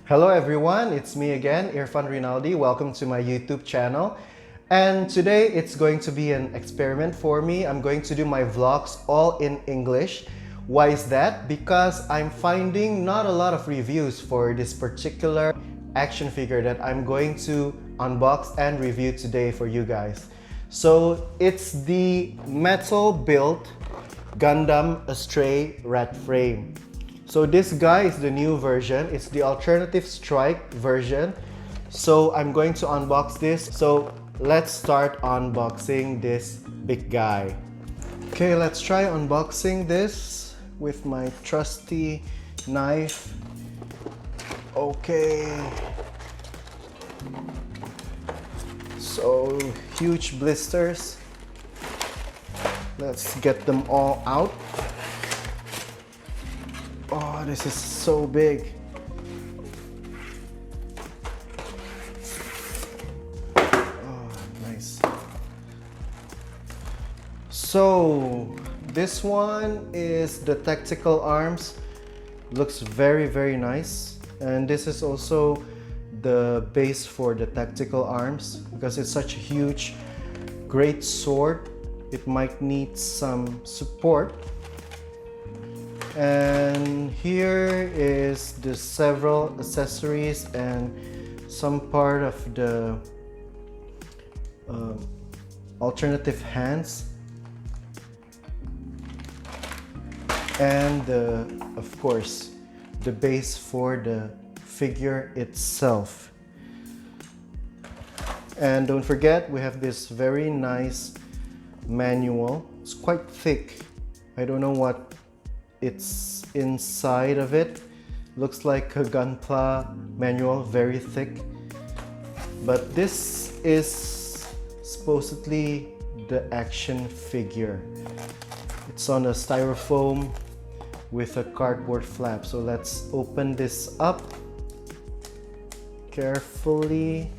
Hello everyone, it's me again, Irfan Rinaldi. Welcome to my YouTube channel. And today it's going to be an experiment for me. I'm going to do my vlogs all in English. Why is that? Because I'm finding not a lot of reviews for this particular action figure that I'm going to unbox and review today for you guys. So it's the metal built Gundam Astray rat frame. So this guy is the new version. It's the alternative strike version. So I'm going to unbox this. So let's start unboxing this big guy. Okay, let's try unboxing this with my trusty knife. Okay. So huge blisters. Let's get them all out. Oh, this is so big. Oh, nice. So, this one is the tactical arms. Looks very nice. And this is also the base for the tactical arms because it's such a huge, great sword. It might need some support. And here is the several accessories and some part of the alternative hands, and of course the base for the figure itself. And don't forget, we have this very nice manual. It's quite thick. I don't know what it's inside of it. Looks like a Gunpla manual, very thick. But this is supposedly the action figure. It's on a styrofoam with a cardboard flap. So let's open this up carefully.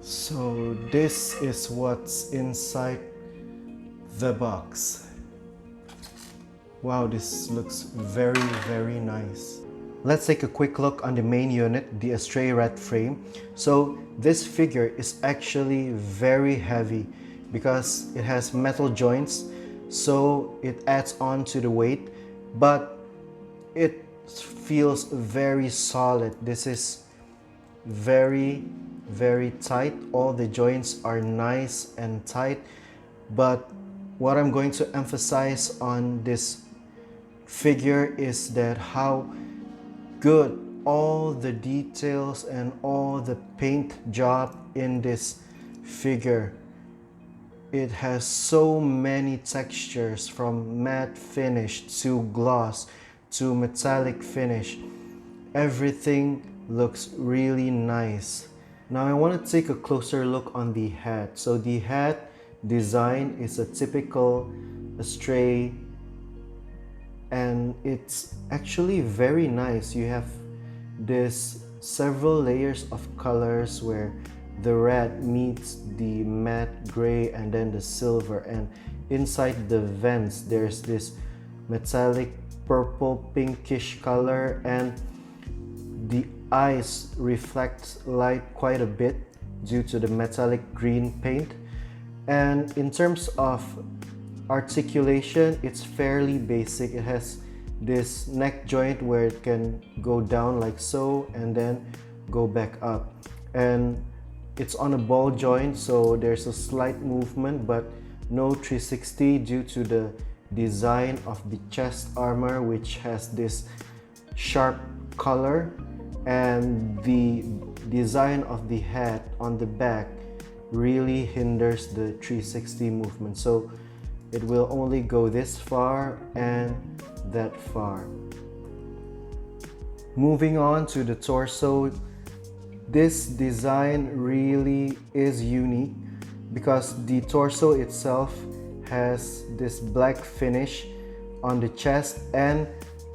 So this is what's inside the box. Wow, this looks very nice. Let's take a quick look on the main unit, the Astray rat frame. So this figure is actually very heavy because it has metal joints, so it adds on to the weight, but it feels very solid. This is very tight. All the joints are nice and tight, but what I'm going to emphasize on this figure is that how good all the details and all the paint job in this figure. It has so many textures, from matte finish to gloss to metallic finish. Everything looks really nice. Now I want to take a closer look on the hat. So the hat design is a typical Astray, and it's actually very nice. You have this several layers of colors where the red meets the matte gray and then the silver, and inside the vents there's this metallic purple pinkish color, and the eyes reflect light quite a bit due to the metallic green paint. And in terms of articulation, it's fairly basic. It has this neck joint where it can go down like so and then go back up, and it's on a ball joint, so there's a slight movement but no 360 due to the design of the chest armor, which has this sharp color, and the design of the hat on the back really hinders the 360 movement, so it will only go this far and that far. Moving on to the torso, this design really is unique because the torso itself has this black finish on the chest, and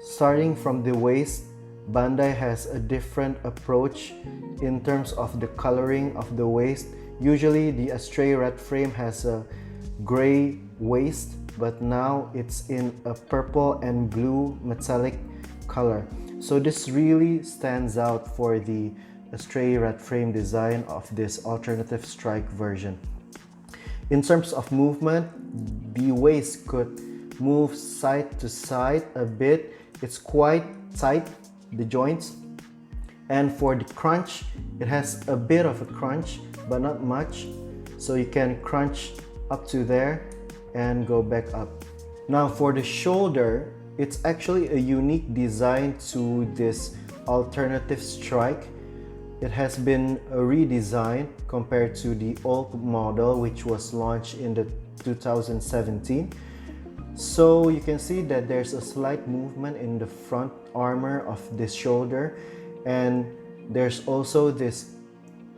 starting from the waist, Bandai has a different approach in terms of the coloring of the waist. Usually the Astray rat frame has a gray waist, but now it's in a purple and blue metallic color. So this really stands out for the Astray red frame design of this alternative strike version. In terms of movement, the waist could move side to side a bit. It's quite tight, the joints. And for the crunch, it has a bit of a crunch, but not much. So you can crunch up to there and go back up. Now for the shoulder, it's actually a unique design to this alternative strike. It has been a redesign compared to the old model, which was launched in the 2017. So you can see that there's a slight movement in the front armor of this shoulder, and there's also this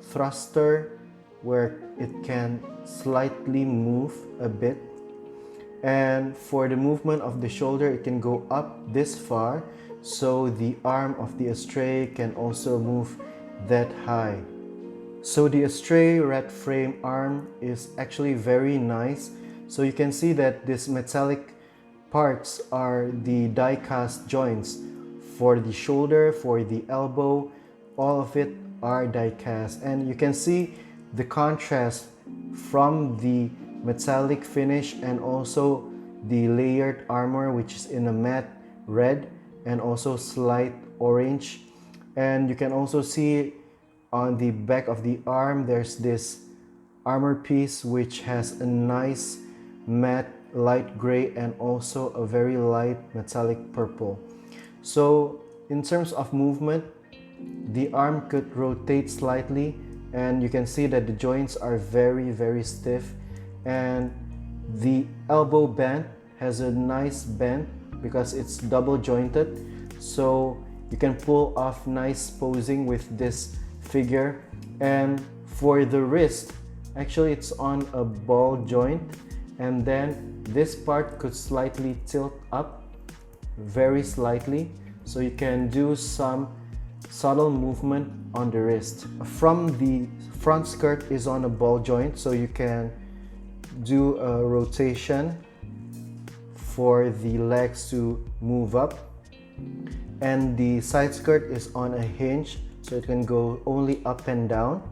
thruster where it can slightly move a bit. And for the movement of the shoulder, it can go up this far, so the arm of the Astray can also move that high. So the Astray red frame arm is actually very nice. So you can see that this metallic parts are the die-cast joints. For the shoulder, for the elbow, all of it are die-cast. And you can see the contrast from the metallic finish and also the layered armor, which is in a matte red and also slight orange. And you can also see on the back of the arm, there's this armor piece which has a nice matte light gray and also a very light metallic purple. So in terms of movement, the arm could rotate slightly, and you can see that the joints are very stiff, and the elbow band has a nice bend because it's double jointed, so you can pull off nice posing with this figure. And for the wrist, actually it's on a ball joint, and then this part could slightly tilt up, very slightly, so you can do some subtle movement on the wrist. From the front skirt is on a ball joint, so you can do a rotation for the legs to move up. And the side skirt is on a hinge, so it can go only up and down.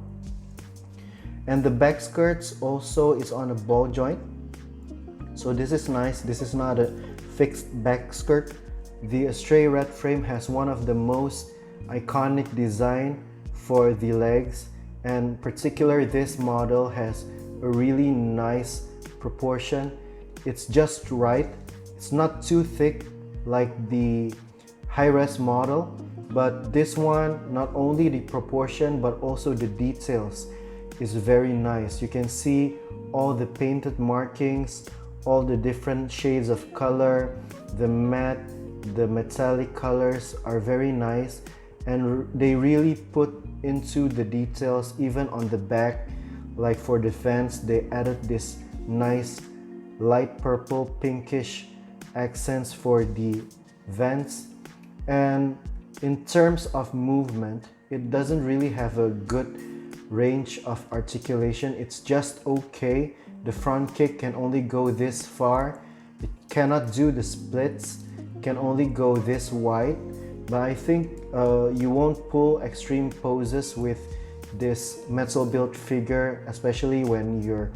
And the back skirts also is on a ball joint, so this is nice. This is not a fixed back skirt. The Astray red frame has one of the most iconic design for the legs, and particularly this model has a really nice proportion. It's just right. It's not too thick like the high-res model, but this one, not only the proportion but also the details is very nice. You can see all the painted markings, all the different shades of color, the matte, the metallic colors are very nice, and they really put into the details even on the back. Like for the vents, they added this nice light purple pinkish accents for the vents. And in terms of movement, it doesn't really have a good range of articulation. It's just okay. The front kick can only go this far. It cannot do the splits. It can only go this wide. But I think you won't pull extreme poses with this metal built figure, especially when you're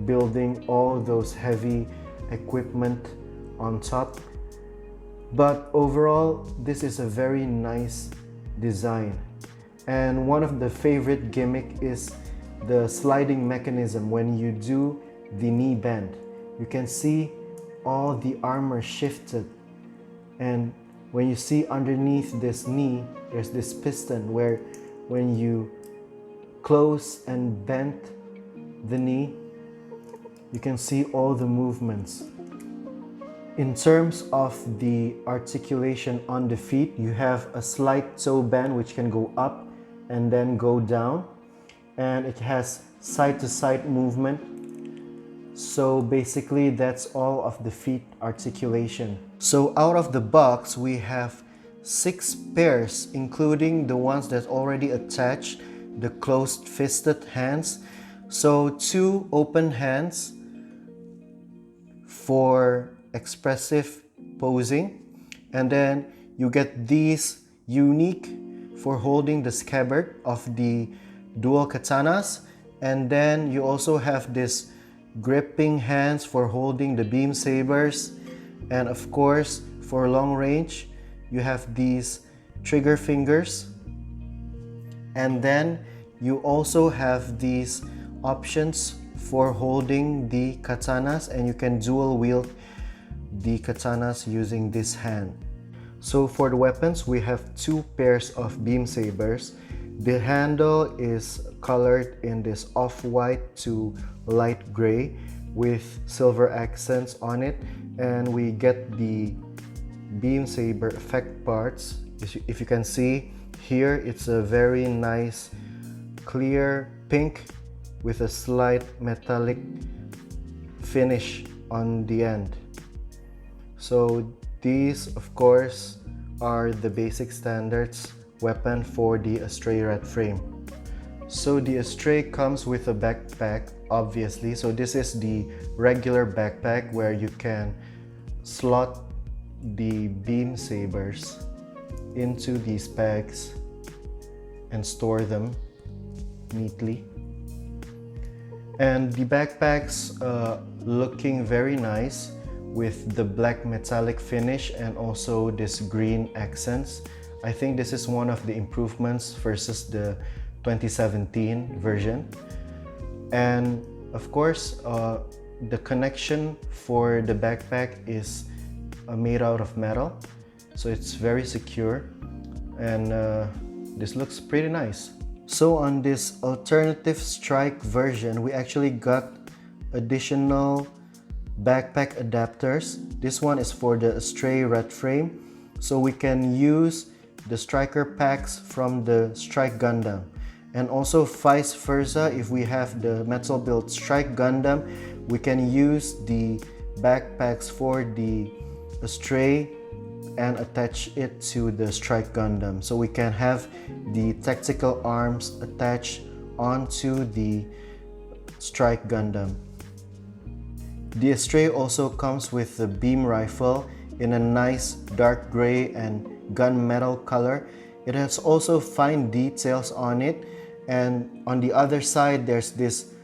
building all those heavy equipment on top. But overall, this is a very nice design. And one of the favorite gimmick is the sliding mechanism. When you do the knee bend, you can see all the armor shifted, and when you see underneath this knee, there's this piston where when you close and bend the knee, you can see all the movements. In terms of the articulation on the feet, you have a slight toe bend which can go up and then go down, and it has side-to-side movement. So basically that's all of the feet articulation. So out of the box we have 6 pairs, including the ones that already attached, the closed fisted hands. So 2 open hands, for expressive posing. And then you get these unique for holding the scabbard of the dual katanas. And then you also have this gripping hands for holding the beam sabers. And of course, for long range, you have these trigger fingers. And then you also have these options for holding the katanas, and you can dual wield the katanas using this hand. So for the weapons, we have two pairs of beam sabers. The handle is colored in this off-white to light gray with silver accents on it, and we get the beam saber effect parts. If you can see here, it's a very nice clear pink with a slight metallic finish on the end. So these of course are the basic standards weapon for the Astray red frame. So the Astray comes with a backpack, obviously. So this is the regular backpack where you can slot the beam sabers into these bags and store them neatly. And the backpacks looking very nice with the black metallic finish and also this green accents. I think this is one of the improvements versus the 2017 version. And of course, the connection for the backpack is made out of metal, so it's very secure, and this looks pretty nice. So on this alternative strike version, we actually got additional backpack adapters. This one is for the Astray red frame, so we can use the striker packs from the Strike Gundam, and also vice versa. If we have the metal built Strike Gundam, we can use the backpacks for the Astray and attach it to the Strike Gundam, so we can have the tactical arms attached onto the Strike Gundam. The Astray also comes with the beam rifle in a nice dark gray and gunmetal color. It has also fine details on it, and on the other side there's this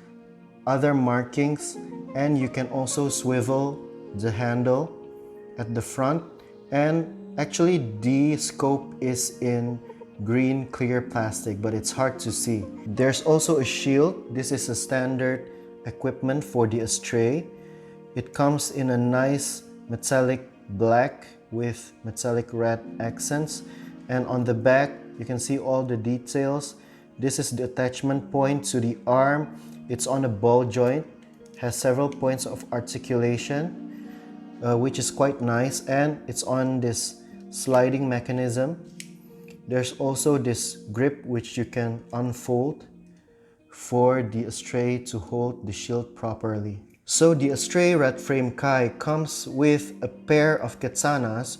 other markings, and you can also swivel the handle at the front. And actually the scope is in green clear plastic, but it's hard to see. There's also a shield. This is a standard equipment for the Astray. It comes in a nice metallic black with metallic red accents, and on the back you can see all the details. This is the attachment point to the arm. It's on a ball joint, has several points of articulation, which is quite nice, and it's on this sliding mechanism. There's also this grip which you can unfold for the Astray to hold the shield properly. So the Astray red frame Kai comes with a pair of katanas,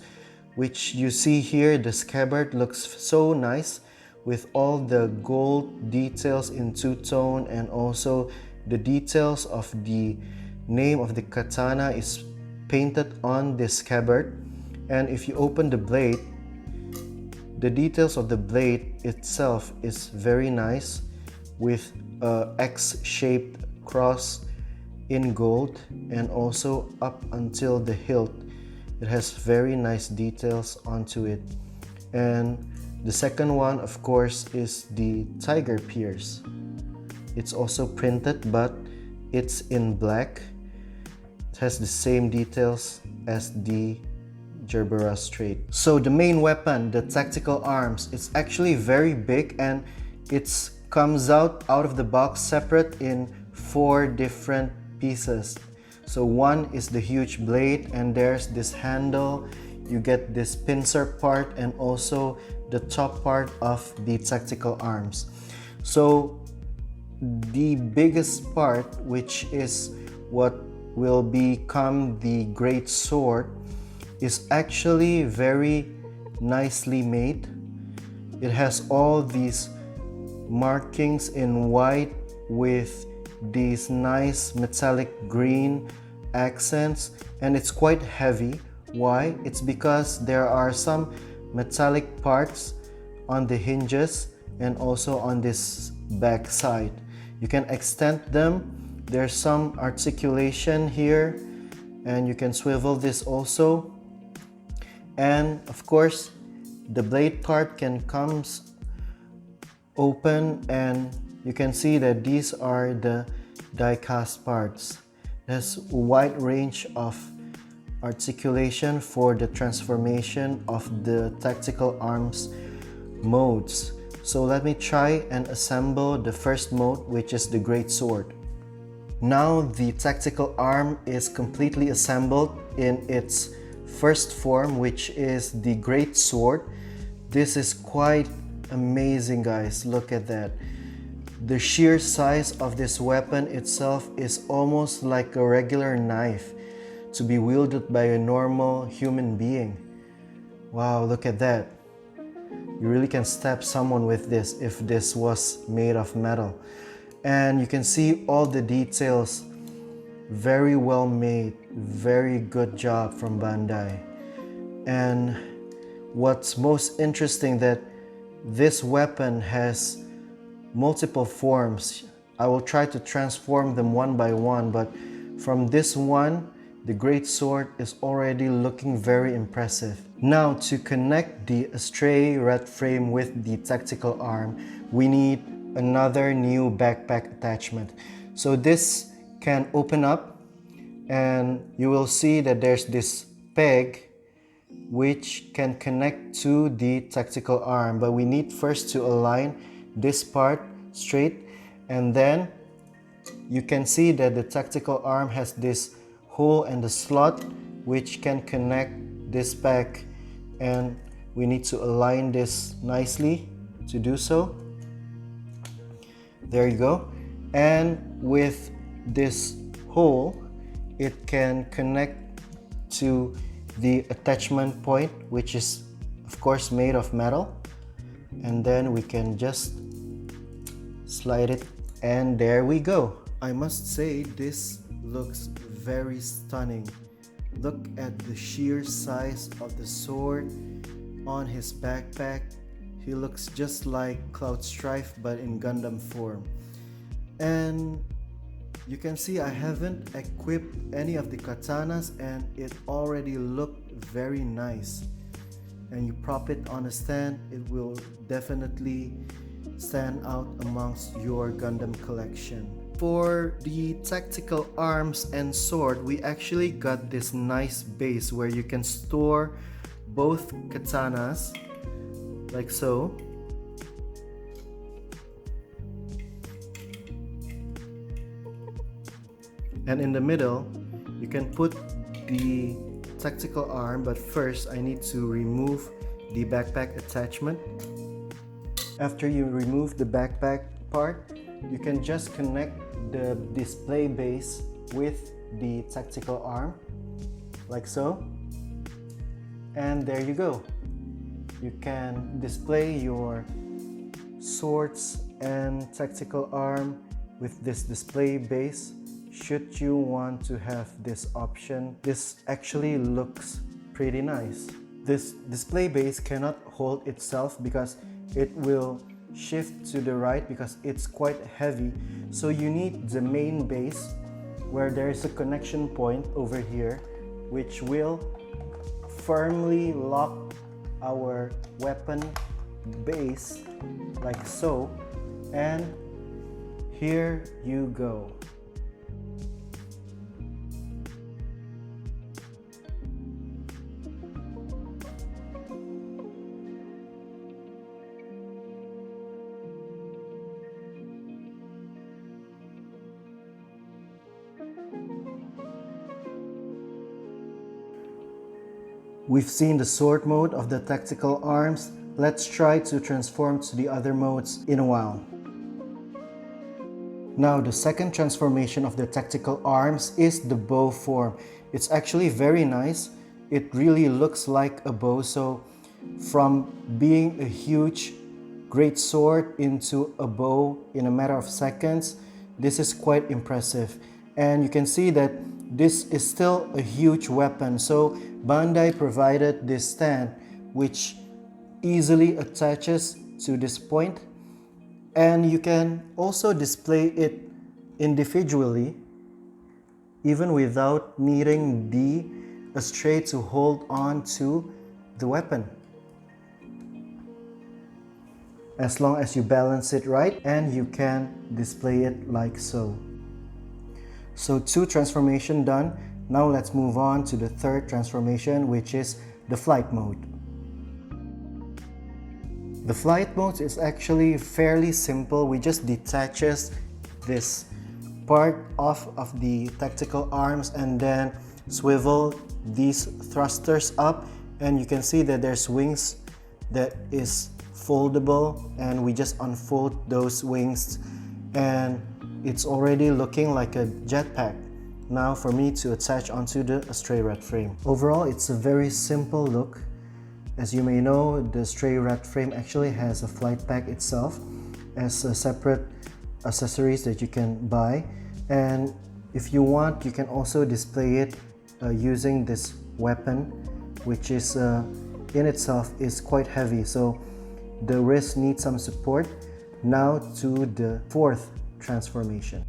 which you see here. The scabbard looks so nice with all the gold details in two-tone, and also the details of the name of the katana is painted on this scabbard. And if you open the blade, the details of the blade itself is very nice with a X-shaped cross in gold, and also up until the hilt it has very nice details onto it. And the second one of course is the tiger pierce. It's also printed, but it's in black. It has the same details as the Gerbera straight. So the main weapon, the tactical arms, it's actually very big, and it comes out of the box separate in 4 different pieces. So one is the huge blade, and there's this handle. You get this pincer part and also the top part of the tactical arms. So the biggest part, which is what will become the great sword, is actually very nicely made. It has all these markings in white with these nice metallic green accents, and it's quite heavy. Why? It's because there are some metallic parts on the hinges and also on this back side. You can extend them. There's some articulation here, and you can swivel this also. And of course, the blade part can comes open, and you can see that these are the die cast parts. There's a wide range of articulation for the transformation of the tactical arms modes. So let me try and assemble the first mode, which is the great sword. Now the tactical arm is completely assembled in its first form, which is the great sword. This is quite amazing, guys. Look at that. The sheer size of this weapon itself is almost like a regular knife to be wielded by a normal human being. Wow, look at that. You really can stab someone with this if this was made of metal. And you can see all the details. Very well made. Very good job from Bandai. And what's most interesting that this weapon has multiple forms. I will try to transform them one by one, but from this one, the great sword is already looking very impressive. Now, to connect the Astray red frame with the tactical arm, we need another new backpack attachment. So this can open up, and you will see that there's this peg which can connect to the tactical arm, but we need first to align this part straight, and then you can see that the tactical arm has this hole and the slot which can connect this back, and we need to align this nicely to do so. There you go. And with this hole, it can connect to the attachment point, which is of course made of metal, and then we can just slide it, and there we go. I must say this looks very stunning. Look at the sheer size of the sword on his backpack. He looks just like Cloud Strife but in Gundam form. And you can see I haven't equipped any of the katanas, and it already looked very nice. And you prop it on a stand, it will definitely stand out amongst your Gundam collection. For the tactical arms and sword, we actually got this nice base where you can store both katanas, like so. And in the middle, you can put the tactical arm, but first I need to remove the backpack attachment. After you remove the backpack part, you can just connect the display base with the tactical arm, like so. And there you go. You can display your swords and tactical arm with this display base should you want to have this option. This actually looks pretty nice. This display base cannot hold itself because it will shift to the right because it's quite heavy. So you need the main base where there is a connection point over here which will firmly lock our weapon base like so, and here you go. We've seen the sword mode of the tactical arms. Let's try to transform to the other modes in a while. Now, the second transformation of the tactical arms is the bow form. It's actually very nice. It really looks like a bow. So from being a huge great sword into a bow in a matter of seconds, this is quite impressive. And you can see that this is still a huge weapon. So Bandai provided this stand which easily attaches to this point, and you can also display it individually even without needing the Astray to hold on to the weapon, as long as you balance it right, and you can display it like so. So 2 transformation done. Now let's move on to the third transformation, which is the flight mode. The flight mode is actually fairly simple. We just detaches this part off of the tactical arms and then swivel these thrusters up, and you can see that there's wings that is foldable, and we just unfold those wings and it's already looking like a jetpack now for me to attach onto the Astray red frame. Overall, it's a very simple look. As you may know, the Astray red frame actually has a flight pack itself as a separate accessories that you can buy, and if you want, you can also display it using this weapon, which is in itself is quite heavy, so the wrist needs some support. Now to the fourth transformation.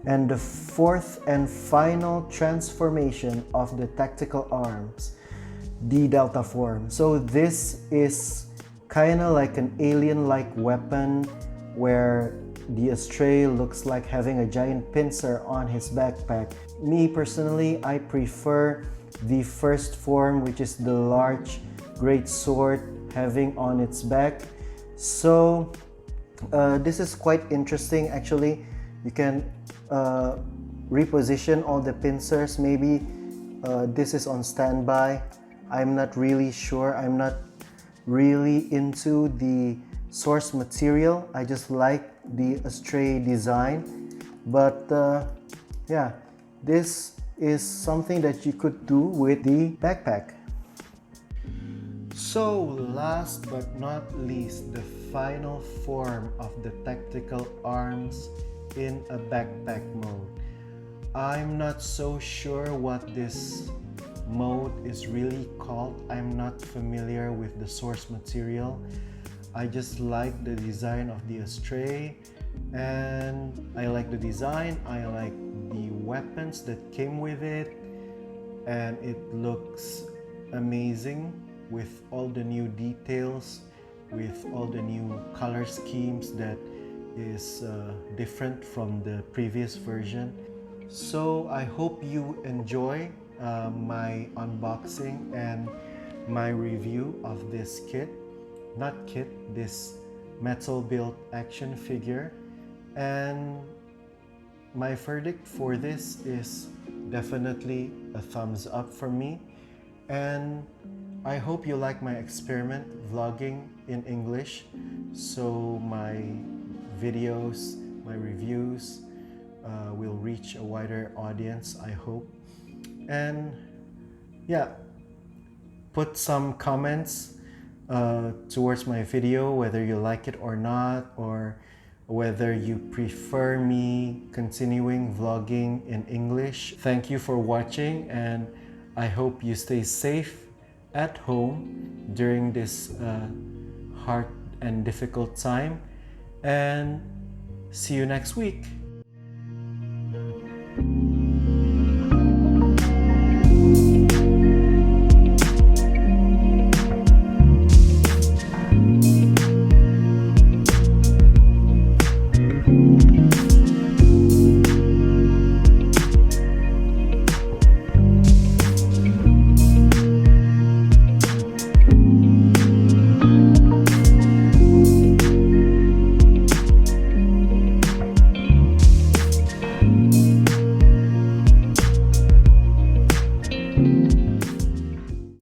And the fourth and final transformation of the tactical arms, the Delta form. So this is kind of like an alien-like weapon where the Astray looks like having a giant pincer on his backpack. Me personally, I prefer the first form, which is the large great sword having on its back. So this is quite interesting actually. You can reposition all the pincers. Maybe this is on standby. I'm not really sure. I'm not really into the source material. I just like the Astray design. But yeah, this is something that you could do with the backpack. So last but not least, the final form of the tactical arms in a backpack mode. I'm not so sure what this mode is really called. I'm not familiar with the source material. I just like the design of the Astray, and I like the design, I like the weapons that came with it, and it looks amazing with all the new details, with all the new color schemes that is different from the previous version. So I hope you enjoy my unboxing and my review of this this metal built action figure. And my verdict for this is definitely a thumbs up for me, and I hope you like my experiment vlogging in English, so my videos, my reviews will reach a wider audience, I hope. And yeah, put some comments towards my video, whether you like it or not, or whether you prefer me continuing vlogging in English. Thank you for watching, and I hope you stay safe at home during this hard and difficult time, and see you next week.